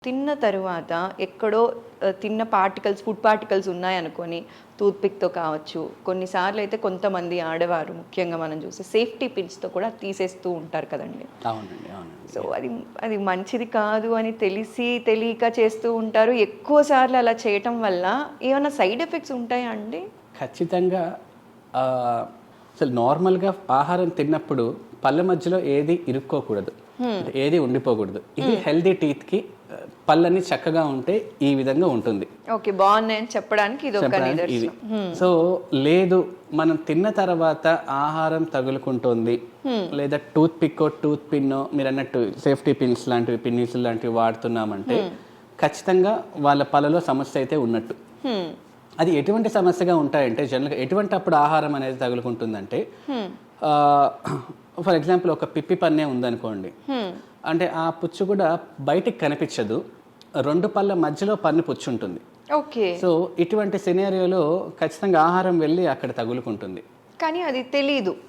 తిన్న తరువాత ఎక్కడో తిన్న పార్టికల్స్, ఫుడ్ పార్టికల్స్ ఉన్నాయనుకొని టూత్‌పిక్‌తో కావచ్చు, కొన్నిసార్లు అయితే కొంతమంది ఆడవారు ముఖ్యంగా మనం చూస్తే సేఫ్టీ పిన్స్‌తో కూడా తీసేస్తూ ఉంటారు కదండీ. అవునండి. అవునండి. సో అది మంచిది కాదు అని తెలిసి తెలియక చేస్తూ ఉంటారు. ఎక్కువ సార్లు అలా చేయటం వల్ల ఏమైనా సైడ్ ఎఫెక్ట్స్ ఉంటాయా అండి? ఖచ్చితంగా అసలు నార్మల్‌గా ఆహారం తిన్నప్పుడు పళ్ళ మధ్యలో ఏది ఇరుక్కోకూడదు. అంటే ఏది ఉండిపోకూడదు. ఇది హెల్తీ టీత్‌కి పళ్ళన్నీ చక్కగా ఉంటే ఈ విధంగా ఉంటుంది. ఓకే. బాగున్నాయని చెప్పడానికి ఇది ఒక చెప్పడానికి ఇది. నిదర్శనం. సో లేదు మనం తిన్న తర్వాత ఆహారం తగులుకుంటుంది లేదా టూత్ పిక్కో టూత్ పిన్నో మీరు అన్నట్టు సేఫ్టీ పిన్స్ లాంటివి పిన్నీస్ లాంటివి వాడుతున్నామంటే ఖచ్చితంగా వాళ్ళ పళ్ళలో సమస్య అయితే ఉన్నట్టు. అది ఎటువంటి సమస్యగా ఉంటాయంటే జనరల్గా ఎటువంటి అప్పుడు ఆహారం అనేది తగులుకుంటుందంటే ఫర్ ఎగ్జాంపుల్ ఒక పిప్పి పన్నే ఉందనుకోండి, అంటే ఆ పుచ్చు కూడా బయటికి కనిపించదు, రెండు పళ్ళ మధ్యలో పన్ను పుచ్చు ఉంటుంది. ఓకే. సో ఇటువంటి సినారియోలో ఖచ్చితంగా ఆహారం వెళ్ళి అక్కడ తగులుకుంటుంది. కానీ అది తెలీదు.